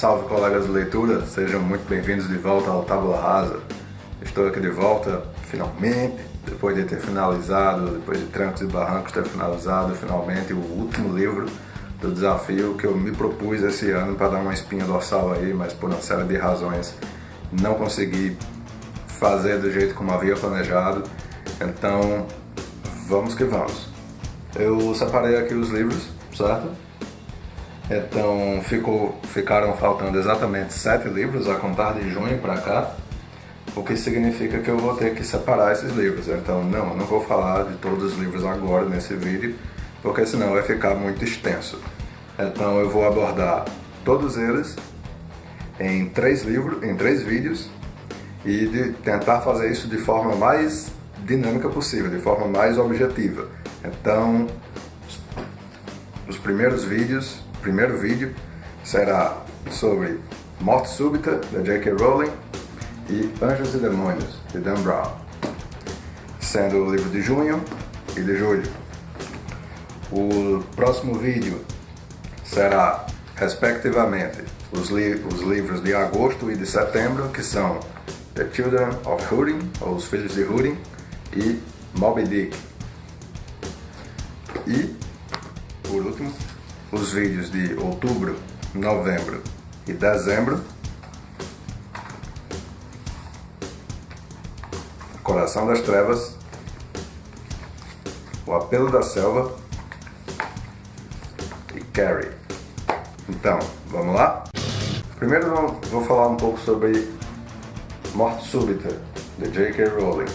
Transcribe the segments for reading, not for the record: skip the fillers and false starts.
Salve colegas de leitura, sejam muito bem-vindos de volta ao Tábula Rasa. Estou aqui de volta, finalmente, depois de ter finalizado, depois de trancos e barrancos ter finalizado finalmente o último livro do desafio que eu me propus esse ano para dar uma espinha dorsal aí, mas por uma série de razões não consegui fazer do jeito como havia planejado. Então, vamos que vamos. Eu separei aqui os livros, certo? Então ficaram faltando exatamente 7 livros a contar de junho para cá, o que significa que eu vou ter que separar esses livros. Então eu não vou falar de todos os livros agora nesse vídeo, porque senão vai ficar muito extenso. Então eu vou abordar todos eles em 3 vídeos e tentar fazer isso de forma mais dinâmica possível, de forma mais objetiva. Então o primeiro vídeo será sobre Morte Súbita, da J.K. Rowling, e Anjos e Demônios, de Dan Brown, sendo o livro de junho e de julho. O próximo vídeo será, respectivamente, os livros de agosto e de setembro, que são The Children of Húrin, ou Os Filhos de Húrin, e Moby Dick. E, por último, os vídeos de outubro, novembro e dezembro: Coração das Trevas, O Apelo da Selva e Carrie. Então, vamos lá? Primeiro vou falar um pouco sobre Morte Súbita, de J.K. Rowling.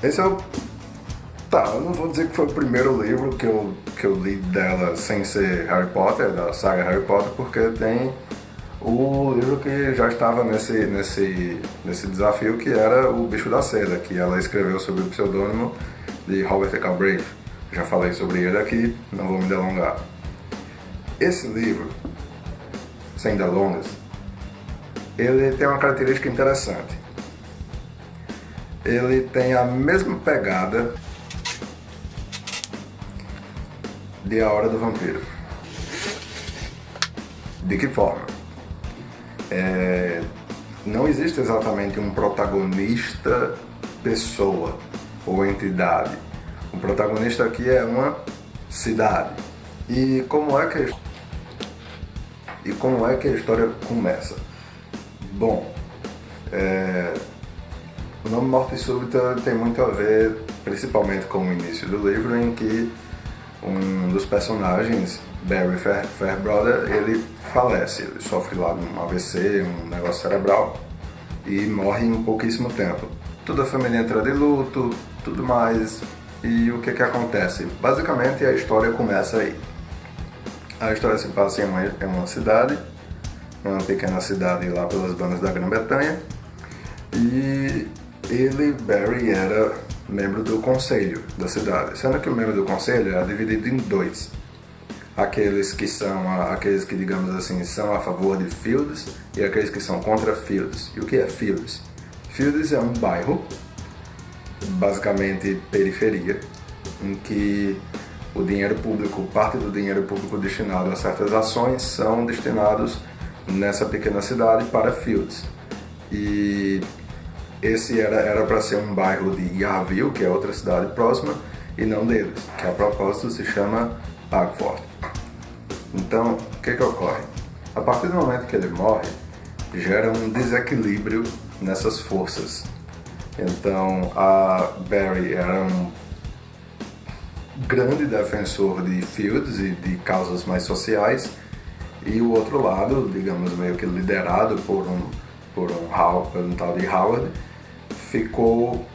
Esse é o... eu não vou dizer que foi o primeiro livro que eu li dela sem ser Harry Potter, da saga Harry Potter, porque tem o livro que já estava nesse desafio, que era O Bicho da Seda, que ela escreveu sob o pseudônimo de Robert Galbraith. Já falei sobre ele aqui, não vou me delongar. Esse livro, sem delongas, ele tem uma característica interessante. Ele tem a mesma pegada de A Hora do Vampiro. De que forma? Não existe exatamente um protagonista pessoa ou entidade. O protagonista aqui é uma cidade. E como é que a história começa? Bom, o nome Morte Súbita tem muito a ver, principalmente com o início do livro, em que um dos personagens, Barry Fairbrother, ele falece, ele sofre lá um AVC, um negócio cerebral, e morre em pouquíssimo tempo. Toda a família entra de luto, tudo mais, e o que acontece? Basicamente a história começa aí. A história se passa em uma cidade, uma pequena cidade lá pelas bandas da Grã-Bretanha, e Barry, era membro do conselho da cidade, sendo que o membro do conselho é dividido em 2. Aqueles que, digamos assim, são a favor de Fields e aqueles que são contra Fields. E o que é Fields? Fields é um bairro, basicamente periferia, em que o dinheiro público, parte do dinheiro público destinado a certas ações são destinados nessa pequena cidade para Fields. E esse era para ser um bairro de Yarraville, que é outra cidade próxima, e não deles, que a propósito se chama Bagford. Então, o que ocorre? A partir do momento que ele morre, gera um desequilíbrio nessas forças. Então, a Barry era um grande defensor de Fields e de causas mais sociais, e o outro lado, digamos, meio que liderado por um tal de Howard, ficou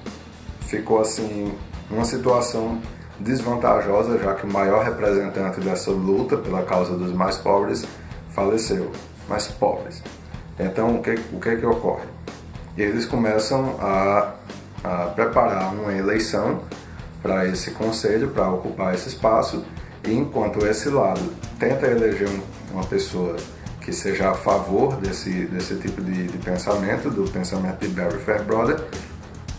assim, uma situação desvantajosa, já que o maior representante dessa luta pela causa dos mais pobres faleceu. Mais pobres. Então, o que ocorre? Eles começam a preparar uma eleição para esse conselho, para ocupar esse espaço, e enquanto esse lado tenta eleger uma pessoa que seja a favor desse tipo de pensamento, do pensamento de Barry Fairbrother,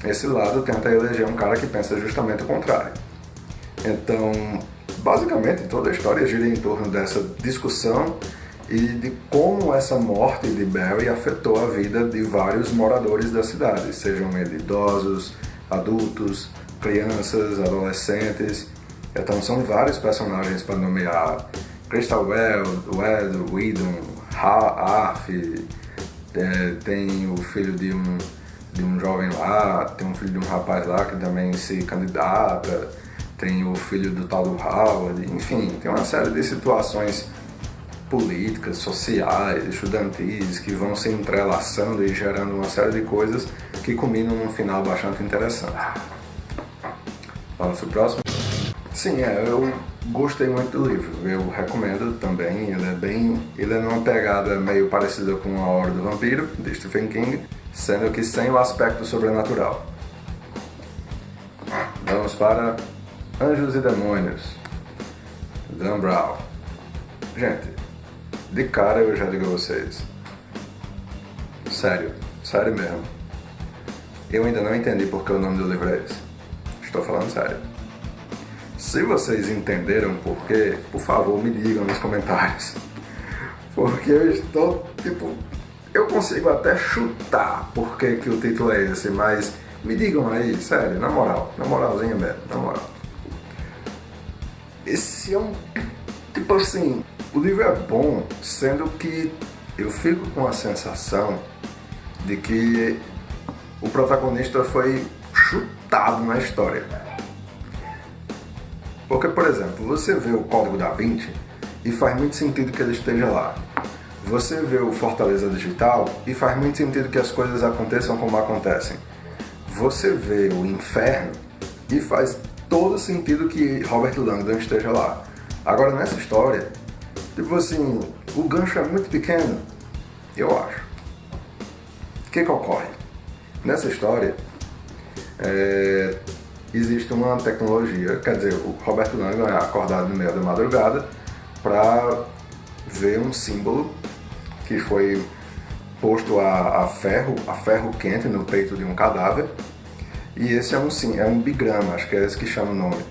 esse lado tenta eleger um cara que pensa justamente o contrário. Então, basicamente, toda a história gira em torno dessa discussão e de como essa morte de Barry afetou a vida de vários moradores da cidade, sejam eles idosos, adultos, crianças, adolescentes. Então são vários personagens para nomear: Crystal Weld, Whedon, Arf, tem o filho de um jovem lá, tem um filho de um rapaz lá que também se candidata, tem o filho do tal do Howard, enfim, tem uma série de situações políticas, sociais, estudantis que vão se entrelaçando e gerando uma série de coisas que culminam num final bastante interessante. Vamos pro próximo? Sim, eu gostei muito do livro, eu recomendo também, ele é numa pegada meio parecida com A Hora do Vampiro, de Stephen King, sendo que sem o aspecto sobrenatural. Vamos para Anjos e Demônios, Dan Brown. Gente, de cara eu já digo a vocês, sério mesmo, eu ainda não entendi porque o nome do livro é esse. Estou falando sério. Se vocês entenderam por quê, por favor me digam nos comentários. Porque eu estou, eu consigo até chutar por que o título é esse, mas me digam aí, sério, na moralzinha mesmo, na moral. Esse é assim, o livro é bom, sendo que eu fico com a sensação de que o protagonista foi chutado na história. Porque, por exemplo, você vê o Código da Vinci e faz muito sentido que ele esteja lá. Você vê o Fortaleza Digital e faz muito sentido que as coisas aconteçam como acontecem. Você vê o Inferno e faz todo sentido que Robert Langdon esteja lá. Agora, nessa história, assim, o gancho é muito pequeno, eu acho. O que ocorre? Nessa história, existe uma tecnologia, quer dizer, o Robert Langdon é acordado no meio da madrugada para ver um símbolo que foi posto a ferro quente no peito de um cadáver, e esse é um bigrama, acho que é esse que chama o nome,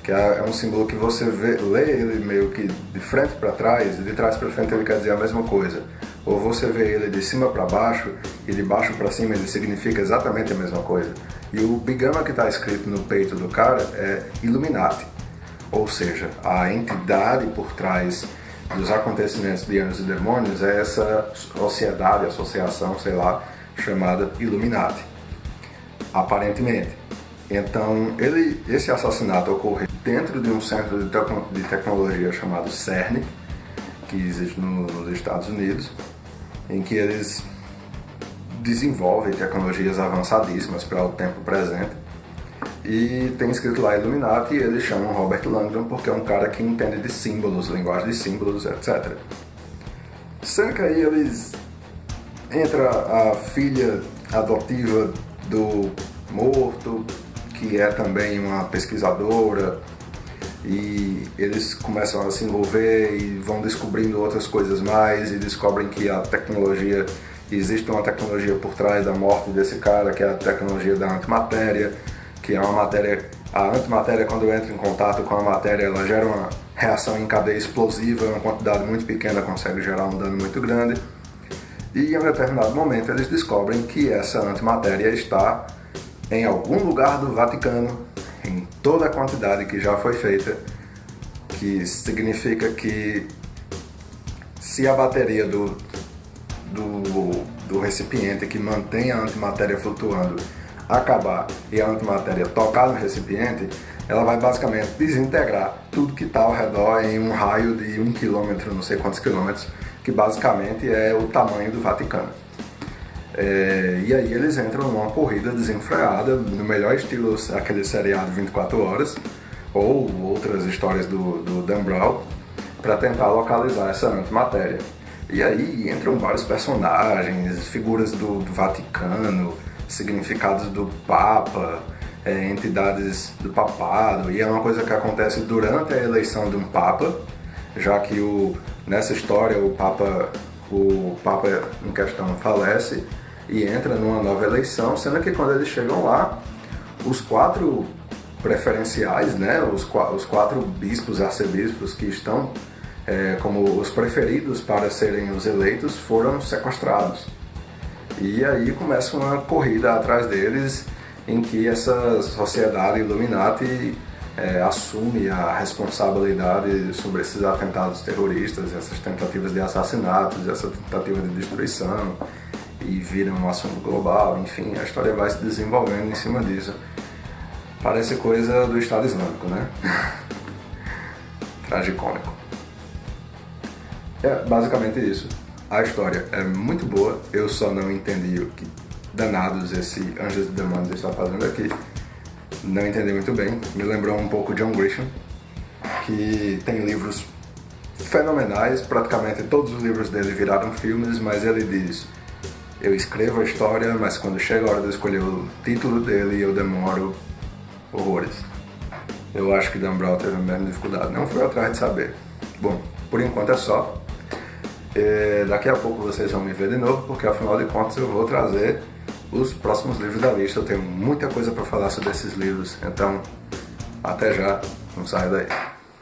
que é um símbolo que você lê ele meio que de frente para trás, e de trás para frente ele quer dizer a mesma coisa, ou você vê ele de cima para baixo e de baixo para cima ele significa exatamente a mesma coisa. E o bigrama que está escrito no peito do cara é Illuminati, ou seja, a entidade por trás dos acontecimentos de Anjos e Demônios é essa sociedade, associação, sei lá, chamada Illuminati, aparentemente. Então, esse assassinato ocorreu dentro de um centro de tecnologia chamado CERN, que existe nos Estados Unidos, em que eles desenvolvem tecnologias avançadíssimas para o tempo presente. E tem escrito lá Illuminati, e eles chamam Robert Langdon porque é um cara que entende de símbolos, linguagem de símbolos, etc. Sendo que aí entra a filha adotiva do morto, que é também uma pesquisadora, e eles começam a se envolver e vão descobrindo outras coisas mais, e descobrem que existe uma tecnologia por trás da morte desse cara, que é a tecnologia da antimatéria, que é uma matéria, a antimatéria, quando entra em contato com a matéria, ela gera uma reação em cadeia explosiva, uma quantidade muito pequena consegue gerar um dano muito grande, e em um determinado momento eles descobrem que essa antimatéria está em algum lugar do Vaticano, em toda a quantidade que já foi feita, que significa que se a bateria do recipiente que mantém a antimatéria flutuando acabar e a antimatéria tocar no recipiente, ela vai basicamente desintegrar tudo que está ao redor em um raio de 1 quilômetro, não sei quantos quilômetros, que basicamente é o tamanho do Vaticano. E aí eles entram numa corrida desenfreada, no melhor estilo aquele seriado 24 horas, ou outras histórias do Dan Brown, para tentar localizar essa antimatéria. E aí entram vários personagens, figuras do Vaticano, significados do Papa, entidades do papado, e é uma coisa que acontece durante a eleição de um Papa, já que nessa história o Papa em questão falece e entra numa nova eleição, sendo que quando eles chegam lá, os 4 preferenciais, né, os 4 bispos, arcebispos que estão como os preferidos para serem os eleitos, foram sequestrados. E aí começa uma corrida atrás deles, em que essa sociedade Illuminati assume a responsabilidade sobre esses atentados terroristas, essas tentativas de assassinatos, essa tentativa de destruição, e vira um assunto global. Enfim, a história vai se desenvolvendo em cima disso. Parece coisa do Estado Islâmico, né? Tragicômico. É basicamente isso. A história é muito boa, eu só não entendi o que danados esse Anjos e Demônios está fazendo aqui. Não entendi muito bem. Me lembrou um pouco John Grisham, que tem livros fenomenais, praticamente todos os livros dele viraram filmes, mas ele diz: eu escrevo a história, mas quando chega a hora de escolher o título dele, eu demoro horrores. Eu acho que Dan Brown teve a mesma dificuldade, não fui atrás de saber. Bom, por enquanto é só. Daqui a pouco vocês vão me ver de novo, porque afinal de contas eu vou trazer os próximos livros da lista. Eu tenho muita coisa para falar sobre esses livros, então até já, não saia daí.